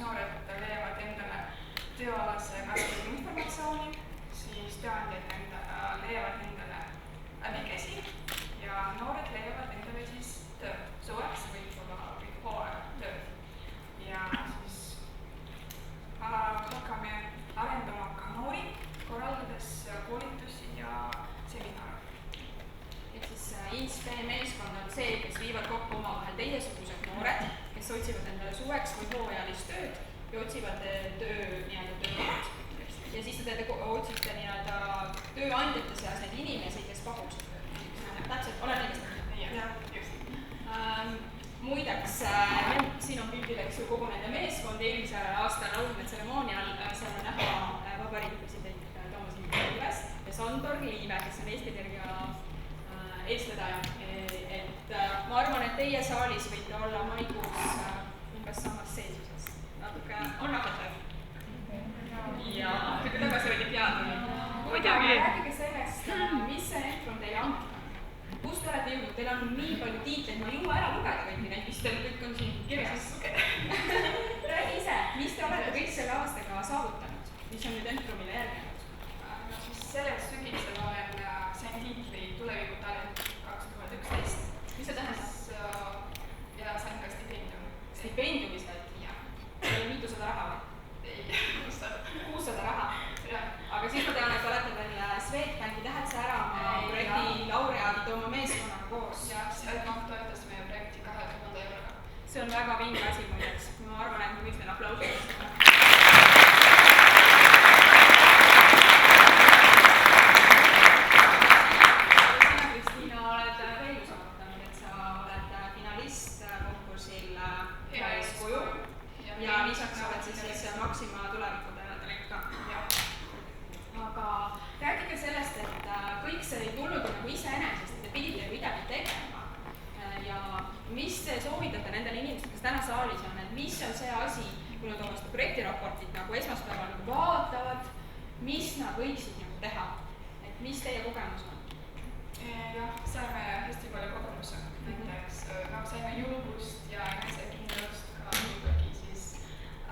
noored leiavad endale tööalase kasvu informatsiooni, siis tööandjad leiavad endale abikäsi ja noored leiavad endale siis tööd, suveks võib-olla või hooaega tööd. Ja siis hakkame arendama ka noori, korraldades koolitusi ja seminare. Et siis INSPE meeskond on see, kes viivad kokku omavahel teiesugused noored, kes otsivad endale suveks või hooajalist tööd ja otsivad tööd. Ja siis te otsite tööandjate seas neid inimesi, kes pakuksid tööd. Täpselt, olen õigesti? Jah, just. Muideks, siin on pildil kogu nende meeskond eelmise aasta laulme tseremoonial, seal on näha Vabariigi president Toomas Ilves ja Sandor Liive, kes on Eesti Energia eestvedaja. Et ma arvan, et teie saalis võite olla maikuus umbes samas seisuses. Natuke on rahvatav. Ja natuke tagasi võidib jääda. Rääkige sellest, mis see Entrum teile andnud on. Kust te olete jõudnud? Teil on nii palju tiitleid, ma ei jõua ära lugeda kõiki neid, mis teil kõik on siin kirjas. Räägi ise, mis te olete kõik selle aastaga saavutanud? Mis on nüüd Entrumile järgnenud? No siis selles sügisel sain tiitli Tulevikutalent 2011. Mis see tähendas? Ja sain ka stipendiumi. Stipendiumi said? Jah. See oli mitusada raha või? Ei, 600 raha? Aga siis ma tean, et olete veel Swedbanki Tähtsa Äramäe projekti laureaadid oma meeskonnaga koos. Ja Swedbank toetas meie projekti 2000 euroga. See on väga vinge asi muideks. Ma arvan, et ma võiks neil aplausi tõsta. Sina, Kristiina, oled veel saavutanud, et sa oled finalist konkursil Hea eeskuju ja lisaks oled siis Maxima tulevikutalent ka. Aga rääkige sellest, et kõik see ei tulnud nagu iseenesest, et te pidite midagi tegema. Ja mis te soovitate nendele inimestele, kes täna saalis on, et mis on see asi, kui nad oma seda projektiraportit nagu esmaspäeval nagu vaatavad, mis nad võiksid nagu teha? Et mis teie kogemus on? Jah, saime hästi palju kogemuse. Näiteks saime julgust ja enesekindlust ka muidugi siis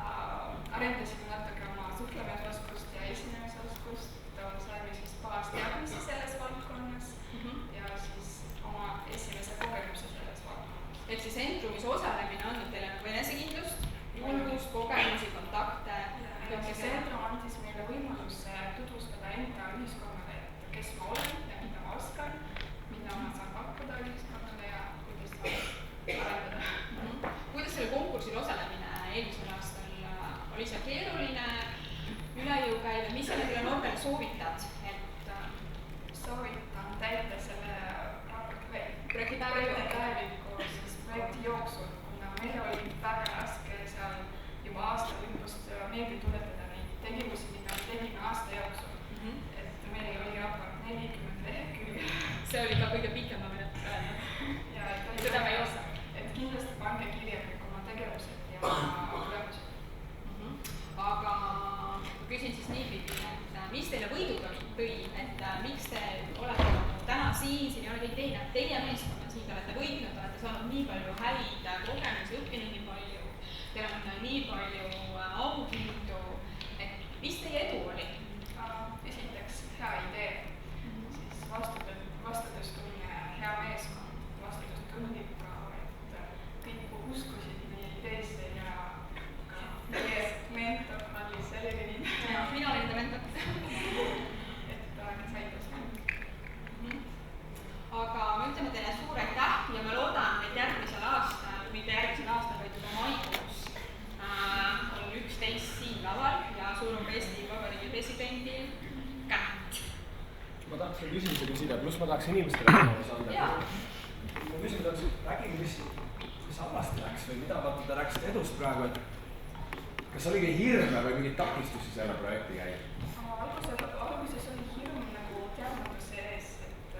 arendasime natuke oma suhtlemisoskust ja esinemisoskust. Saime siis baasteadmisi selles valdkonnas ja siis oma esimese kogemuse selles valdkonnas. Et siis Entrumis osalemine andnud teile nagu enesekindlust, julgust, kogemusi, kontakte. See Entrum andis meile võimaluse tutvustada enda ühiskonnale, et kes ma olen ja mida ma oskan, mida ma saan pakkuda ühiskonnale ja kuidas ma arendada. Kuidas selle konkursil osalemine eelmisel aastal oli see keeruline, üle jõu käiv, mis sa nendele noortele soovitad? Soovitan täita selle projektipäeviku siis projekti jooksul, kuna meil oli väga raske seal juba aasta lõpust meelde tuletada neid tegevusi, mida me tegime aasta jooksul. Et meil oli raport 40 lehekülge. See oli ka kõige pikem, ma võin öelda. Seda me ei osa. Et kindlasti pange kirja kõik oma tegevused ja tulemused. Aga küsin siis niipidi, et mis teile võidud tõi, et miks te olete täna siin ei ole kõik teie meeskonna siin, te olete võitnud, olete saanud nii palju häid kogemusi, õppinud nii palju, teil on nii palju auhindu, et mis teie edu oli? Esiteks hea idee, siis vastutustunne, hea meeskond, vastutustundlik, et kõik uskusid meie ideesse ja ka meie mentor oli selline inimene. Mina olin ta mentor. Et kes aitas mind. Aga me ütleme teile suur aitäh ja ma loodan, et järgmisel aastal, mitte järgmisel aastal, vaid juba maikuus on 11 siin laval ja surub Eesti Vabariigi presidendil kätt. Ma tahaks veel küsimuse küsida, pluss ma tahaks inimestele võimaluse anda. Ma küsin, räägime, mis halvasti läks või mida te rääkisite edust praegu, et kas oligi hirme või mingeid takistusi selle projekti käib? Alguses oli hirm nagu teadmatuse ees, et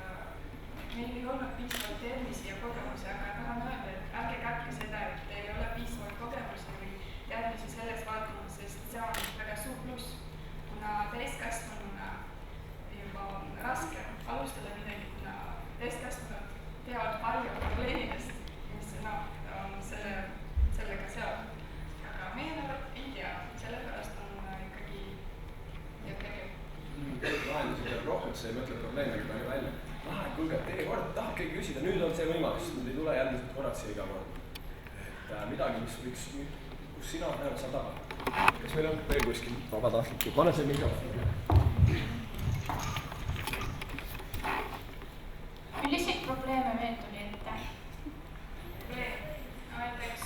meil ei olnud piisavalt teadmisi ja kogemusi, aga tahan öelda, et ärge kätke seda, et teil ei ole piisavalt kogemusi või teadmisi selles valdkonnas, sest see on väga suur pluss, kuna täiskasvanuna juba on raske alustada midagi, kuna täiskasvanud teavad palju probleemidest, mis on sellega seotud. Aga meie noored ei sa ei mõtle probleemegi palju välja. Et kuulge, teie kord tahab keegi küsida, nüüd on see võimalus, nüüd ei tule järgmised korrad siia iga kord. Et midagi, mis võiks, kus sina näed, sa tahad. Kas meil on veel kuskil vabatahtlik? Pane see mikrofon. Milliseid probleeme meil tuli ette? Näiteks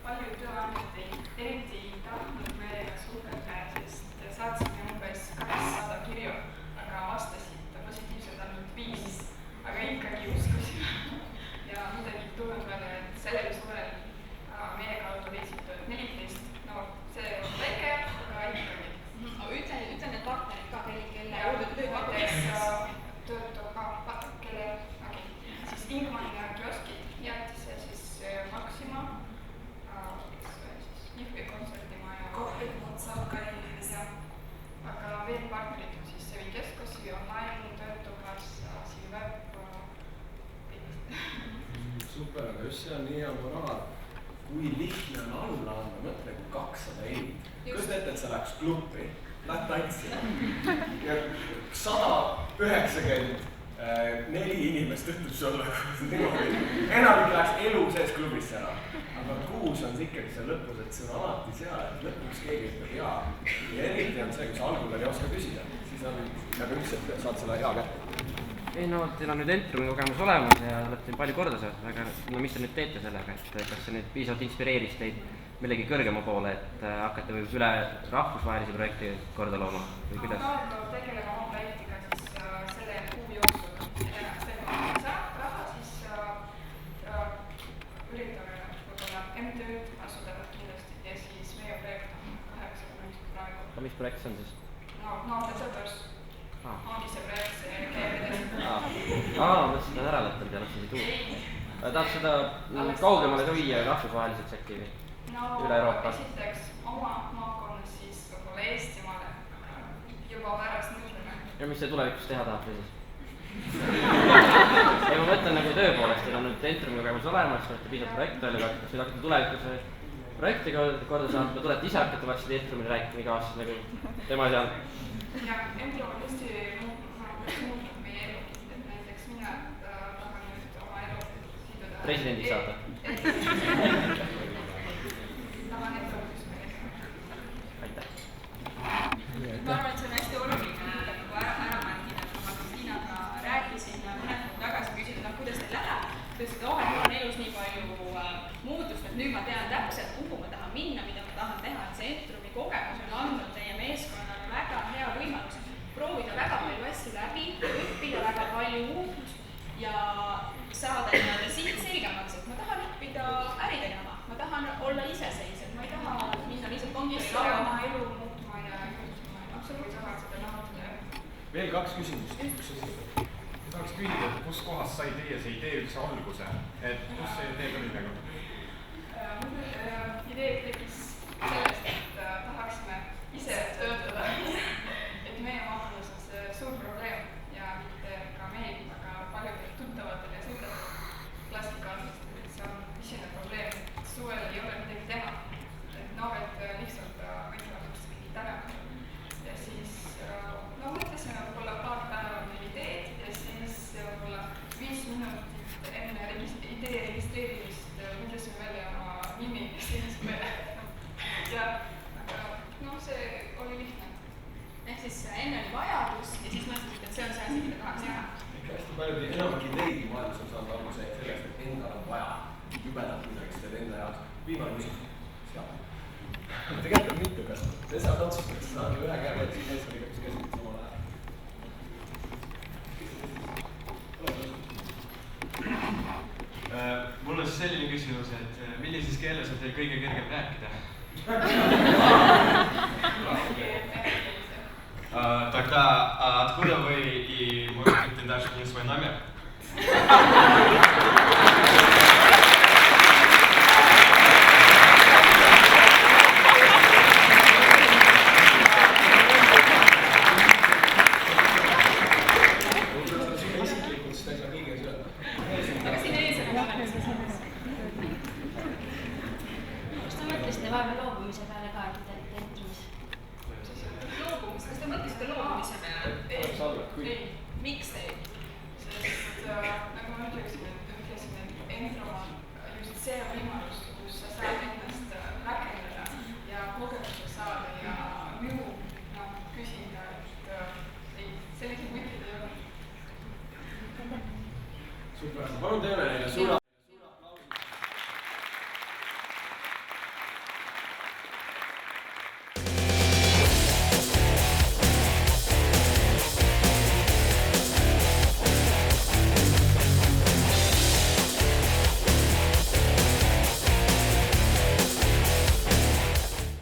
palju tööandjad eriti ei tahtnud meiega suhelda, sest saatsime umbes 200 kirju, aga vastasid positiivselt ainult 5, aga ikkagi uskusime ja midagi tulnud välja, et sellel suvel meie kaudu leidsid 14 noort. See on väike, aga ikkagi. Ütle need partnerid ka, kelle juurde töö pakkudes. Töötab ka, kelle, siis Ingman ja Kioskid jäeti see siis Maxima, Jõhvi kontserdimaja. Kohvik, Saukalides ja. Aga veel partnerid on siis Sevi Keskus, Sevi Online, Töötukassa, Sevi Web. Super, aga just see on nii hea moraal. Kui lihtne on alla anda, mõtle 200 inimest. Kuidas ette, et sa läheks klubbi, lähed tantsima ja 194 inimest ütleb sulle, enamik läheks elu sees klubisse ära. Aga 6 on ikkagi seal lõpus, et see on alati seal, et lõpuks keegi ütleb jaa. Ja eriti on see, kui sa algul ei oska küsida, siis on nagu üks, et saad selle hea kätte. Ei no, teil on nüüd Entrumi kogemus olemas ja olete siin palju korda saanud, aga no mis te nüüd teete sellega, et kas see nüüd piisavalt inspireeris teid millegi kõrgema poole, et hakkate või üle rahvusvahelisi projekte korda looma või kuidas? Ma tegelema oma projektiga siis selle kuu jooksul, kui saab raha, siis üritame võib-olla MTÜ-d asudavad kindlasti ja siis meie projekt on 80 praegu. Aga mis projekt see on siis? No, Tõtõrs ongi see projekt, see keeldest. Ma mõtlesin ära lõppenud ja lasin siit uue. Tahad seda kaugemale ka viia rahvusvaheliselt äkki või? Üle Euroopa? Esiteks oma maakonnas, siis võib-olla Eestimaale juba pärast mõtleme. Ja mis te tulevikus teha tahate siis? Ja ma mõtlen nagu töö poolest, teil on nüüd Entrumi kogemus olemas, olete piisavalt projekte välja kaotada, kas nüüd hakkate tulevikus projekte korda saama, tulete ise hakkate varsti Entrumile rääkima iga aastas nagu tema seal? Ja Entrum on tõesti muutnud meie elu, et näiteks mina tahan nüüd oma elu siduda. Presidendiks saada? Tahan Entrumist meie. Aitäh. Ma arvan, et see on hästi oluline nagu ära märgida, kui ma Kristiinaga rääkisin mõned kuud tagasi, küsisin, kuidas teil läheb. Ta ütles, et mul on elus nii palju muutust, et nüüd ma tean täpselt, kuhu ma tahan minna, mida ma tahan teha, et see Entrumi kogemus on andnud teie meeskonnale väga hea võimalus proovida väga palju asju läbi, õppida väga palju uut ja saada endale siit selgemaks, et ma tahan õppida äri tegema, ma tahan olla iseseisev, ma ei taha minna lihtsalt kontori laua. Oma elu muutma ja juhtuma ja absoluutselt tahan seda nautida. Veel 2 küsimust. Ma tahaks küsida, et kus kohas sai teie see idee üldse alguse, et kus see idee tuli nagu? Idee tekkis sellest, et tahaksime ise töötada. Et meie maakonnas on see suur probleem ja mitte ka meil, aga paljudel tuttavatel ja sõidatel klassikaalsest, et see on tõsine probleem, et suvel ei ole midagi teha. Et noored lihtsalt võtavad kuskil tänavale. Ja siis mõtlesime võib-olla paar päeva meil ideed ja siis võib-olla 5 minutit enne idee registreerimist mõtlesime välja oma nimi ja siis me ja see oli lihtne. Ehk siis enne oli vajadus ja siis mõtlesid, et see on see asi, mida tahaks teha. Hästi paljud enamik ideid maailmas on saanud alguse sellest, et endal on vaja jubedalt midagi, seda enda jaoks. Viimane küsimus. Tegelikult on mitu, kas te saad otsustada, et sa saad ühe käe, et siis eeskõige, kus keskmine samal ajal. Mul on siis selline küsimus, et millises keeles on teil kõige kergem rääkida? Тогда откуда вы и, может быть, ты дашь мне свой номер? salvet, kui? ei. miks ei? Sest nagu ma ütlesin, et Entroma just see on võimalus, kus sa saad ennast rakendada ja kogemuse saada ja nõu küsida, et ei, selliseid mõtteid ei ole. Super, palun teeme neile suure